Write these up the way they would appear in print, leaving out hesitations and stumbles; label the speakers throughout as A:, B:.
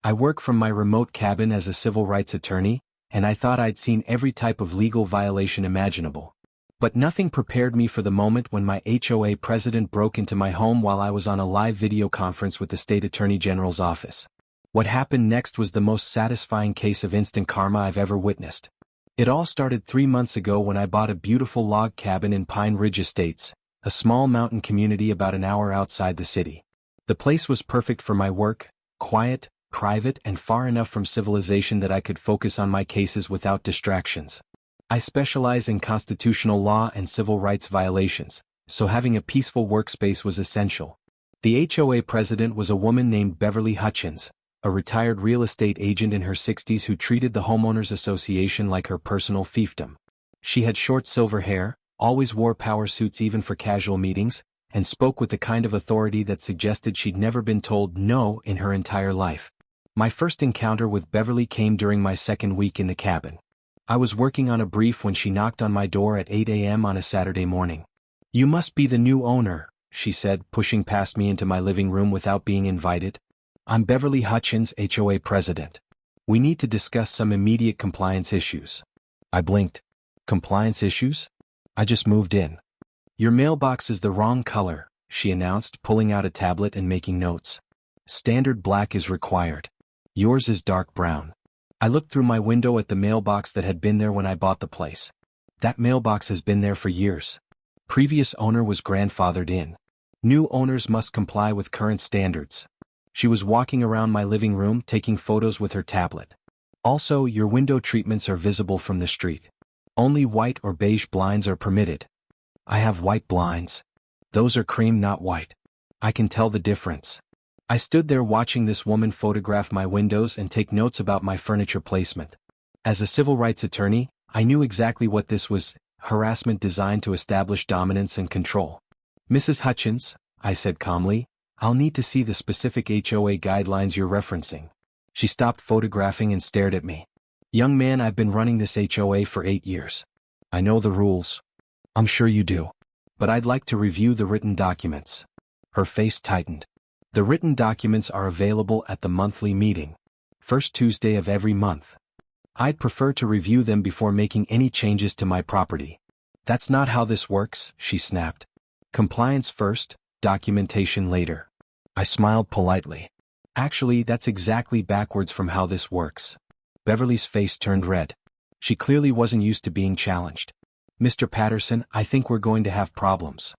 A: I work from my remote cabin as a civil rights attorney, and I thought I'd seen every type of legal violation imaginable. But nothing prepared me for the moment when my HOA president broke into my home while I was on a live video conference with the state attorney general's office. What happened next was the most satisfying case of instant karma I've ever witnessed. It all started 3 months ago when I bought a beautiful log cabin in Pine Ridge Estates, a small mountain community about an hour outside the city. The place was perfect for my work, quiet, private, and far enough from civilization that I could focus on my cases without distractions. I specialize in constitutional law and civil rights violations, so having a peaceful workspace was essential. The HOA president was a woman named Beverly Hutchins, a retired real estate agent in her 60s who treated the homeowners association like her personal fiefdom. She had short silver hair, always wore power suits even for casual meetings, and spoke with the kind of authority that suggested she'd never been told no in her entire life. My first encounter with Beverly came during my second week in the cabin. I was working on a brief when she knocked on my door at 8 a.m. on a Saturday morning. "You must be the new owner," she said, pushing past me into my living room without being invited. "I'm Beverly Hutchins, HOA president. We need to discuss some immediate compliance issues." I blinked. "Compliance issues? I just moved in." "Your mailbox is the wrong color," she announced, pulling out a tablet and making notes. "Standard black is required. Yours is dark brown." I looked through my window at the mailbox that had been there when I bought the place. That mailbox has been there for years. Previous owner was grandfathered in. New owners must comply with current standards. She was walking around my living room taking photos with her tablet. "Also, your window treatments are visible from the street. Only white or beige blinds are permitted." "I have white blinds. Those are cream, not white. I can tell the difference." I stood there watching this woman photograph my windows and take notes about my furniture placement. As a civil rights attorney, I knew exactly what this was: harassment designed to establish dominance and control. "Mrs. Hutchins," I said calmly, "I'll need to see the specific HOA guidelines you're referencing." She stopped photographing and stared at me. "Young man, I've been running this HOA for 8 years. I know the rules." "I'm sure you do. But I'd like to review the written documents." Her face tightened. "The written documents are available at the monthly meeting, first Tuesday of every month. I'd prefer to review them before making any changes to my property." "That's not how this works," she snapped. "Compliance first, documentation later." I smiled politely. "Actually, that's exactly backwards from how this works." Beverly's face turned red. She clearly wasn't used to being challenged. "Mr. Patterson, I think we're going to have problems."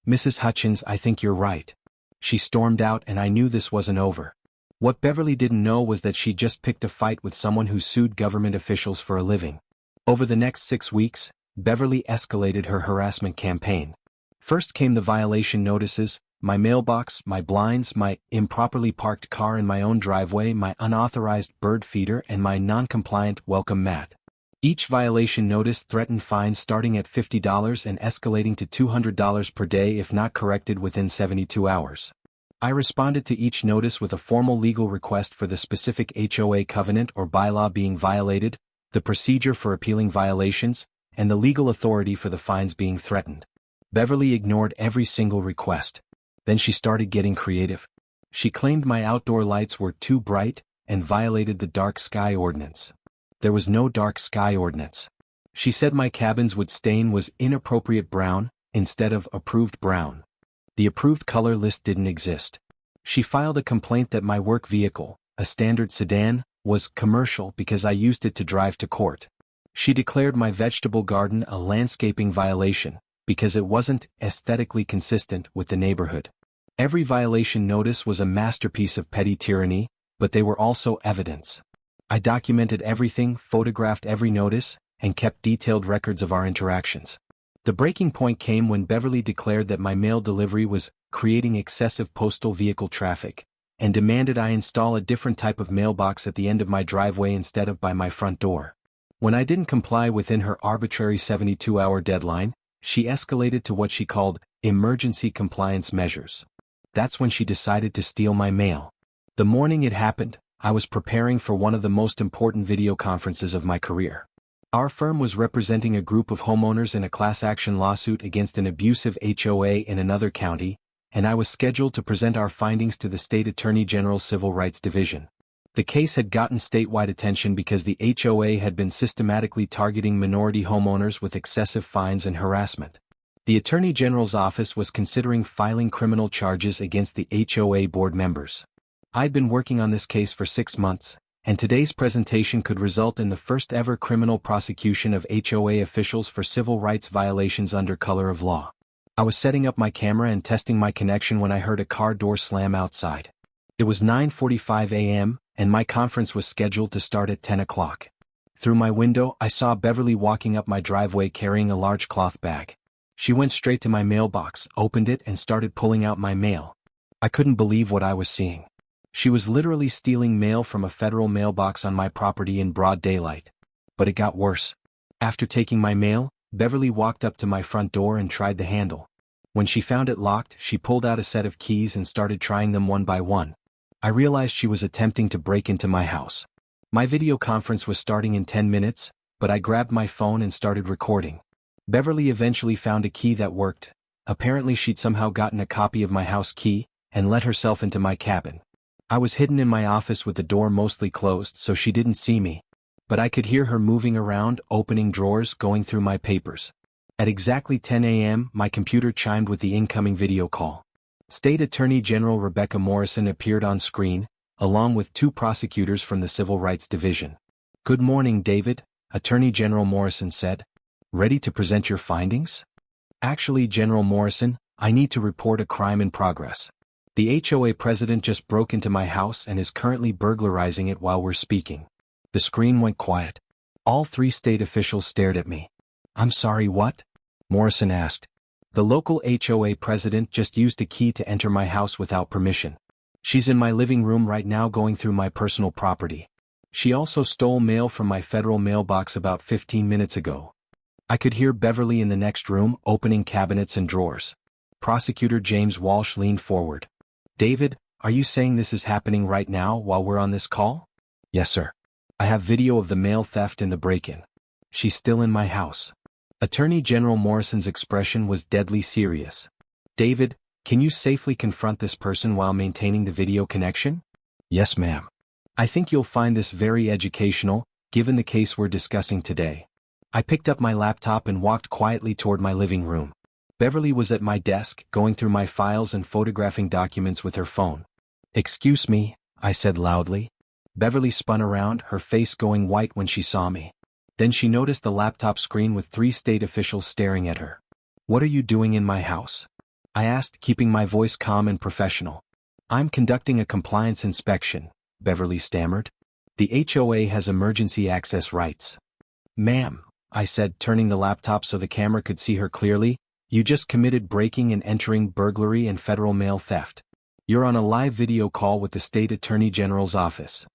A: "Mrs. Hutchins, I think you're right." She stormed out, and I knew this wasn't over. What Beverly didn't know was that she'd just picked a fight with someone who sued government officials for a living. Over the next 6 weeks, Beverly escalated her harassment campaign. First came the violation notices: my mailbox, my blinds, my improperly parked car in my own driveway, my unauthorized bird feeder, and my non-compliant welcome mat. Each violation notice threatened fines starting at $50 and escalating to $200 per day if not corrected within 72 hours. I responded to each notice with a formal legal request for the specific HOA covenant or bylaw being violated, the procedure for appealing violations, and the legal authority for the fines being threatened. Beverly ignored every single request. Then she started getting creative. She claimed my outdoor lights were too bright and violated the dark sky ordinance. There was no dark sky ordinance. She said my cabin's wood stain was inappropriate brown instead of approved brown. The approved color list didn't exist. She filed a complaint that my work vehicle, a standard sedan, was commercial because I used it to drive to court. She declared my vegetable garden a landscaping violation because it wasn't aesthetically consistent with the neighborhood. Every violation notice was a masterpiece of petty tyranny, but they were also evidence. I documented everything, photographed every notice, and kept detailed records of our interactions. The breaking point came when Beverly declared that my mail delivery was creating excessive postal vehicle traffic, and demanded I install a different type of mailbox at the end of my driveway instead of by my front door. When I didn't comply within her arbitrary 72-hour deadline, she escalated to what she called emergency compliance measures. That's when she decided to steal my mail. The morning it happened, I was preparing for one of the most important video conferences of my career. Our firm was representing a group of homeowners in a class action lawsuit against an abusive HOA in another county, and I was scheduled to present our findings to the State Attorney General's Civil Rights Division. The case had gotten statewide attention because the HOA had been systematically targeting minority homeowners with excessive fines and harassment. The Attorney General's office was considering filing criminal charges against the HOA board members. I'd been working on this case for 6 months, and today's presentation could result in the first ever criminal prosecution of HOA officials for civil rights violations under color of law. I was setting up my camera and testing my connection when I heard a car door slam outside. It was 9:45 a.m., and my conference was scheduled to start at 10 o'clock. Through my window, I saw Beverly walking up my driveway carrying a large cloth bag. She went straight to my mailbox, opened it, and started pulling out my mail. I couldn't believe what I was seeing. She was literally stealing mail from a federal mailbox on my property in broad daylight. But it got worse. After taking my mail, Beverly walked up to my front door and tried the handle. When she found it locked, she pulled out a set of keys and started trying them one by one. I realized she was attempting to break into my house. My video conference was starting in 10 minutes, but I grabbed my phone and started recording. Beverly eventually found a key that worked. Apparently she'd somehow gotten a copy of my house key and let herself into my cabin. I was hidden in my office with the door mostly closed so she didn't see me. But I could hear her moving around, opening drawers, going through my papers. At exactly 10 a.m., my computer chimed with the incoming video call. State Attorney General Rebecca Morrison appeared on screen, along with 2 prosecutors from the Civil Rights Division. "Good morning, David," Attorney General Morrison said. "Ready to present your findings?" "Actually, General Morrison, I need to report a crime in progress. The HOA president just broke into my house and is currently burglarizing it while we're speaking." The screen went quiet. All 3 state officials stared at me. "I'm sorry, what?" Morrison asked. "The local HOA president just used a key to enter my house without permission. She's in my living room right now going through my personal property. She also stole mail from my federal mailbox about 15 minutes ago." I could hear Beverly in the next room opening cabinets and drawers. Prosecutor James Walsh leaned forward. "David, are you saying this is happening right now while we're on this call?" "Yes, sir. I have video of the mail theft and the break-in. She's still in my house." Attorney General Morrison's expression was deadly serious. "David, can you safely confront this person while maintaining the video connection?" "Yes, ma'am. I think you'll find this very educational, given the case we're discussing today." I picked up my laptop and walked quietly toward my living room. Beverly was at my desk, going through my files and photographing documents with her phone. "Excuse me," I said loudly. Beverly spun around, her face going white when she saw me. Then she noticed the laptop screen with 3 state officials staring at her. "What are you doing in my house?" I asked, keeping my voice calm and professional. "I'm conducting a compliance inspection," Beverly stammered. "The HOA has emergency access rights." "Ma'am," I said, turning the laptop so the camera could see her clearly, "you just committed breaking and entering, burglary, and federal mail theft. You're on a live video call with the State Attorney General's office."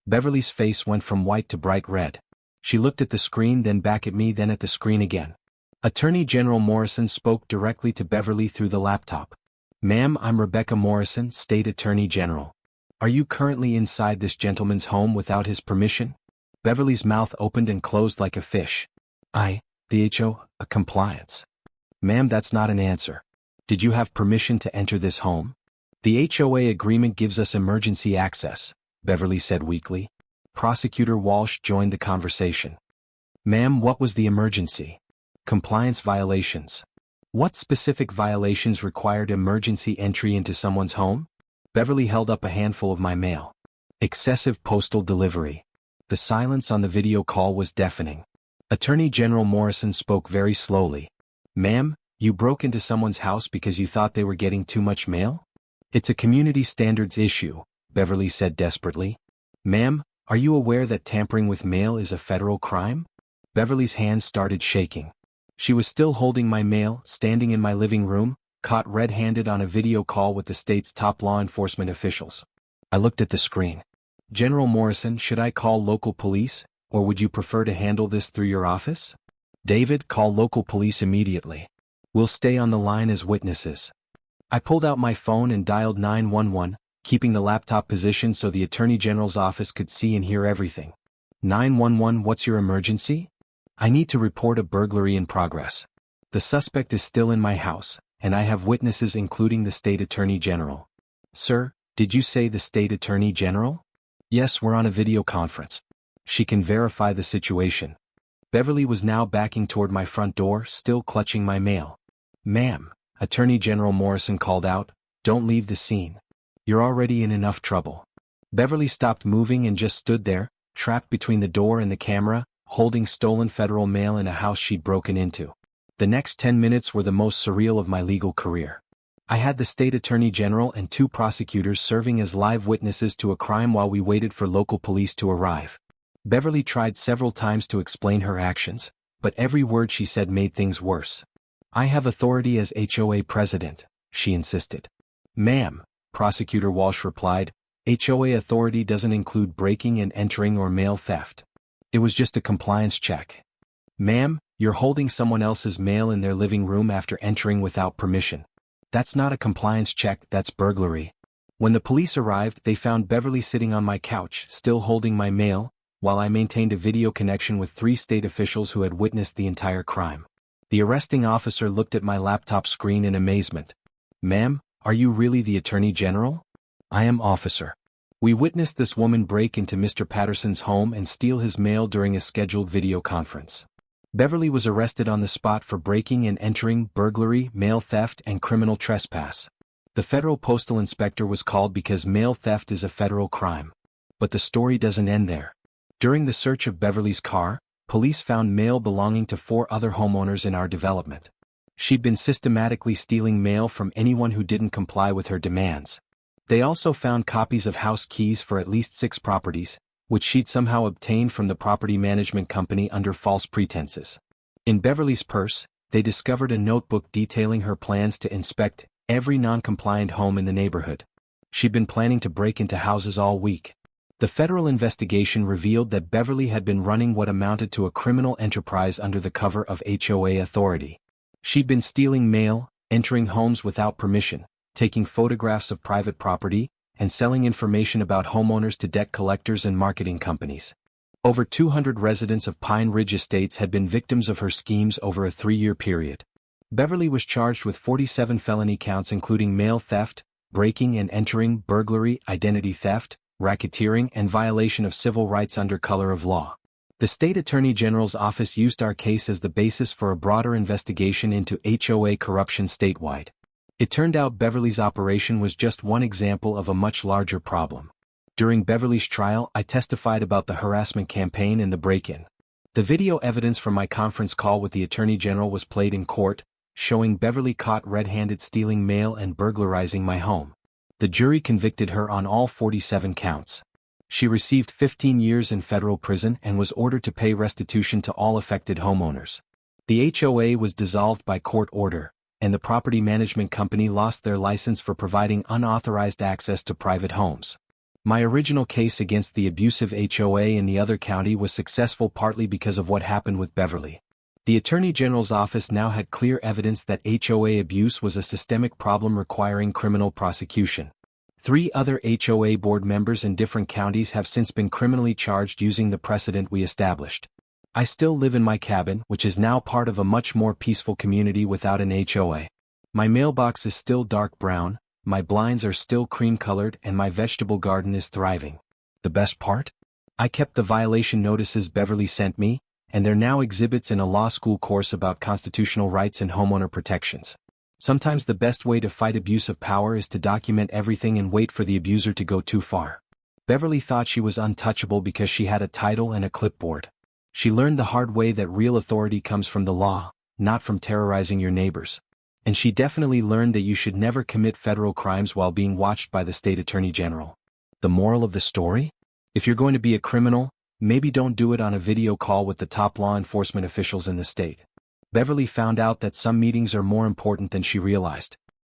A: Beverly's face went from white to bright red. She looked at the screen, then back at me, then at the screen again. Attorney General Morrison spoke directly to Beverly through the laptop. "Ma'am, I'm Rebecca Morrison, State Attorney General. Are you currently inside this gentleman's home without his permission?" Beverly's mouth opened and closed like a fish. The HOA, compliance." "Ma'am, that's not an answer. Did you have permission to enter this home?" "The HOA agreement gives us emergency access," Beverly said weakly. Prosecutor Walsh joined the conversation. "Ma'am, what was the emergency?" "Compliance violations." "What specific violations required emergency entry into someone's home?" Beverly held up a handful of my mail. "Excessive postal delivery." The silence on the video call was deafening. Attorney General Morrison spoke very slowly. "Ma'am, you broke into someone's house because you thought they were getting too much mail?" "It's a community standards issue," Beverly said desperately. "Ma'am, are you aware that tampering with mail is a federal crime?" Beverly's hands started shaking. She was still holding my mail, standing in my living room, caught red-handed on a video call with the state's top law enforcement officials. I looked at the screen. "General Morrison, should I call local police, or would you prefer to handle this through your office?" "David, call local police immediately. We'll stay on the line as witnesses." I pulled out my phone and dialed 911, keeping the laptop positioned so the Attorney General's office could see and hear everything. 911, what's your emergency?" "I need to report a burglary in progress. The suspect is still in my house, and I have witnesses including the State Attorney General." "Sir, did you say the State Attorney General?" Yes, we're on a video conference. She can verify the situation. Beverly was now backing toward my front door, still clutching my mail. Ma'am, Attorney General Morrison called out, don't leave the scene. You're already in enough trouble. Beverly stopped moving and just stood there, trapped between the door and the camera, holding stolen federal mail in a house she'd broken into. The next 10 minutes were the most surreal of my legal career. I had the state attorney general and 2 prosecutors serving as live witnesses to a crime while we waited for local police to arrive. Beverly tried several times to explain her actions, but every word she said made things worse. I have authority as HOA president, she insisted. Ma'am, Prosecutor Walsh replied, HOA authority doesn't include breaking and entering or mail theft. It was just a compliance check. Ma'am, you're holding someone else's mail in their living room after entering without permission. That's not a compliance check, that's burglary. When the police arrived, they found Beverly sitting on my couch, still holding my mail, while I maintained a video connection with 3 state officials who had witnessed the entire crime. The arresting officer looked at my laptop screen in amazement. Ma'am, are you really the Attorney General? I am, officer. We witnessed this woman break into Mr. Patterson's home and steal his mail during a scheduled video conference. Beverly was arrested on the spot for breaking and entering, burglary, mail theft, and criminal trespass. The federal postal inspector was called because mail theft is a federal crime. But the story doesn't end there. During the search of Beverly's car, police found mail belonging to 4 other homeowners in our development. She'd been systematically stealing mail from anyone who didn't comply with her demands. They also found copies of house keys for at least 6 properties, which she'd somehow obtained from the property management company under false pretenses. In Beverly's purse, they discovered a notebook detailing her plans to inspect every non-compliant home in the neighborhood. She'd been planning to break into houses all week. The federal investigation revealed that Beverly had been running what amounted to a criminal enterprise under the cover of HOA authority. She'd been stealing mail, entering homes without permission, taking photographs of private property, and selling information about homeowners to debt collectors and marketing companies. Over 200 residents of Pine Ridge Estates had been victims of her schemes over a 3-year period. Beverly was charged with 47 felony counts including mail theft, breaking and entering, burglary, identity theft, racketeering, and violation of civil rights under color of law. The State Attorney General's office used our case as the basis for a broader investigation into HOA corruption statewide. It turned out Beverly's operation was just one example of a much larger problem. During Beverly's trial, I testified about the harassment campaign and the break-in. The video evidence from my conference call with the Attorney General was played in court, showing Beverly caught red-handed stealing mail and burglarizing my home. The jury convicted her on all 47 counts. She received 15 years in federal prison and was ordered to pay restitution to all affected homeowners. The HOA was dissolved by court order, and the property management company lost their license for providing unauthorized access to private homes. My original case against the abusive HOA in the other county was successful partly because of what happened with Beverly. The Attorney General's office now had clear evidence that HOA abuse was a systemic problem requiring criminal prosecution. 3 other HOA board members in different counties have since been criminally charged using the precedent we established. I still live in my cabin, which is now part of a much more peaceful community without an HOA. My mailbox is still dark brown, my blinds are still cream-colored, and my vegetable garden is thriving. The best part? I kept the violation notices Beverly sent me, and they're now exhibits in a law school course about constitutional rights and homeowner protections. Sometimes the best way to fight abuse of power is to document everything and wait for the abuser to go too far. Beverly thought she was untouchable because she had a title and a clipboard. She learned the hard way that real authority comes from the law, not from terrorizing your neighbors. And she definitely learned that you should never commit federal crimes while being watched by the state attorney general. The moral of the story? If you're going to be a criminal, maybe don't do it on a video call with the top law enforcement officials in the state. Beverly found out that some meetings are more important than she realized.